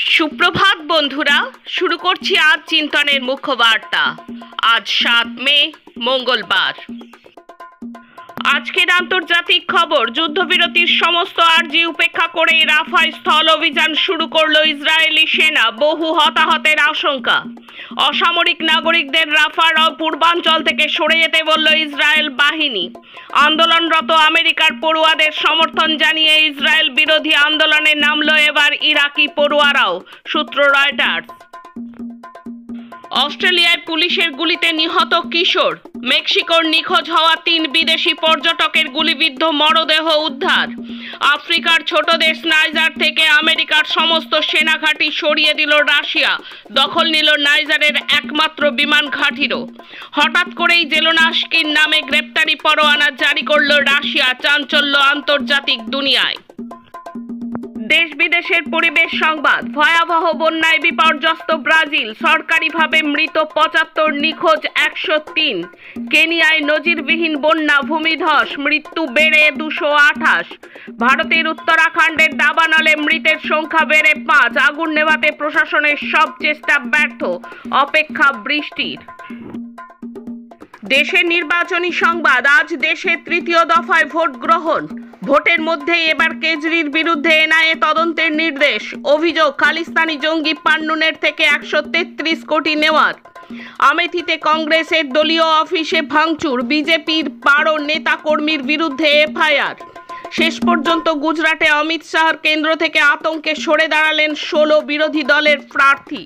সুপ্রভাত বন্ধুরা, শুরু করছি আজ চিন্তনের মুখ্য বার্তা। আজ 7 মে মঙ্গলবার। আজকের আন্তর্জাতিক খবর। যুদ্ধবিরতির সমস্ত আর্জি উপেক্ষা করে রাফায় স্থল অভিযান শুরু করলো ইসরায়েলি সেনা, বহু হতাহতের আশঙ্কা। অসামরিক নাগরিকদের রাফার পূর্বাঞ্চল থেকে সরে যেতে বলল ইসরায়েল বাহিনী। আন্দোলনরত আমেরিকার পড়ুয়াদের সমর্থন জানিয়ে ইসরায়েল বিরোধী আন্দোলনে নামল এবার ইরাকি পড়ুয়ারাও, সূত্র রয়টার্স। অস্ট্রেলিয়ায় পুলিশের গুলিতে নিহত কিশোর। মেক্সিকোর নিখোঁজ হওয়া 3 বিদেশি পর্যটকের গুলিবিদ্ধ মরদেহ উদ্ধার। আফ্রিকার ছোট দেশ নাইজার থেকে আমেরিকার সমস্ত সেনা ঘাঁটি সরিয়ে দিল রাশিয়া, দখল নিল নাইজারের একমাত্র বিমান ঘাঁটিরও। হঠাৎ করেই জেলোনাস্কির নামে গ্রেপ্তারি পরোয়ানা জারি করল রাশিয়া, চাঞ্চল্য আন্তর্জাতিক দুনিয়ায়। দেশ বিদেশের পরিবেশ সংবাদ। ভয়াবহ বন্যায় বিপর্যস্ত ব্রাজিল, সরকারিভাবে মৃত 75, নিখোঁজ 103। কেনিয়ায় নজিরবিহীন বন্যা, ভূমিধস, মৃত্যু বেড়ে 228। ভারতের উত্তরাখণ্ডের দাবানলে মৃতের সংখ্যা বেড়ে 5। আগুন নেভাতে প্রশাসনের সব চেষ্টা ব্যর্থ, অপেক্ষা বৃষ্টির। দেশের নির্বাচনী সংবাদ। আজ দেশে 3য় দফায় ভোট গ্রহণ। ভোটের মধ্যেই এবার কেজরির বিরুদ্ধে এনআইএ তদন্তের নির্দেশ। অভিযোগ, খালিস্তানি জঙ্গি পান্নুনের থেকে 133 কোটি নেওয়ার। আমেথিতে কংগ্রেসের দলীয় অফিসে ভাঙচুর, বিজেপির 12 নেতাকর্মীর বিরুদ্ধে এফআইআর। শেষ পর্যন্ত গুজরাটে অমিত শাহর কেন্দ্র থেকে আতঙ্কে সরে দাঁড়ালেন 16 বিরোধী দলের প্রার্থী।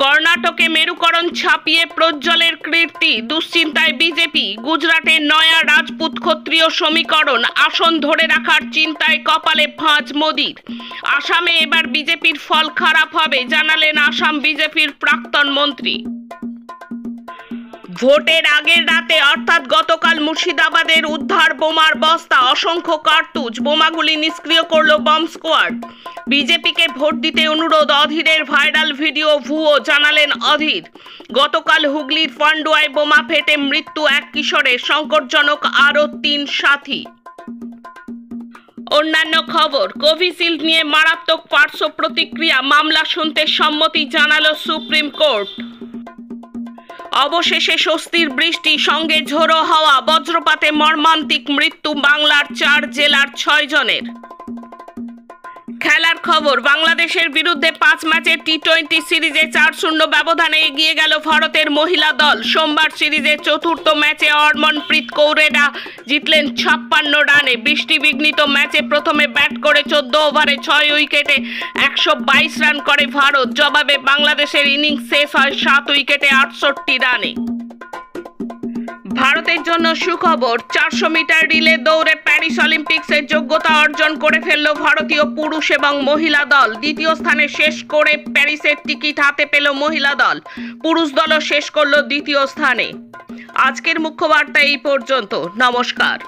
কর্ণাটকে মেরুকরণ ছাপিয়ে প্রজ্জ্বলের কীর্তি, দুশ্চিন্তায় বিজেপি। গুজরাটের নয়া রাজপুত ক্ষত্রিয় সমীকরণ, আসন ধরে রাখার চিন্তায় কপালে ভাঁজ মোদির। আসামে এবার বিজেপির ফল খারাপ হবে, জানালেন আসাম বিজেপির প্রাক্তন মন্ত্রী। ভোটের আগের রাতে অর্থাৎ গতকাল মুর্শিদাবাদের উদ্ধার বোমার বস্তা, অসংখ্য কার্তুজ। বোমাগুলি নিষ্ক্রিয় করল বম স্কোয়াড। বিজেপিকে ভোট দিতে অনুরোধ, অধীরের ভাইরাল ভিডিও ভুয়ো, জানালেন অধীর। গতকাল হুগলির পান্ডুয়ায় বোমা ফেটে মৃত্যু এক কিশোরের, সংকটজনক আরও 3 সাথী। অন্যান্য খবর। কোভিশিল্ড নিয়ে মারাত্মক পার্শ্ব প্রতিক্রিয়া, মামলা শুনতে সম্মতি জানালো সুপ্রিম কোর্ট। অবশেষে স্বস্তির বৃষ্টি, সঙ্গে ঝোড়ো হাওয়া, বজ্রপাতে মর্মান্তিক মৃত্যু বাংলার 4 জেলার 6 জনের। খেলার খবর। বাংলাদেশের বিরুদ্ধে 5 ম্যাচের টি-20 সিরিজে 4-0 ব্যবধানে এগিয়ে গেল ভারতের মহিলা দল। সোমবার সিরিজের 4র্থ ম্যাচে হরমনপ্রীত কৌরেরা জিতলেন 56 রানে। বৃষ্টিবিঘ্নিত ম্যাচে প্রথমে ব্যাট করে 14 ওভারে 6 উইকেটে 122 রান করে ভারত। জবাবে বাংলাদেশের ইনিংস শেষ হয় 7 উইকেটে 68 রানে। ভারতের জন্য সুখবর। 400 মিটার রিলে দৌড়ে প্যারিস অলিম্পিক্সের যোগ্যতা অর্জন করে ফেলল ভারতীয় পুরুষ এবং মহিলা দল। 2য় স্থানে শেষ করে প্যারিসের টিকিট হাতে পেল মহিলা দল। পুরুষ দলও শেষ করল 2য় স্থানে। আজকের মুখ্য বার্তা এই পর্যন্ত। নমস্কার।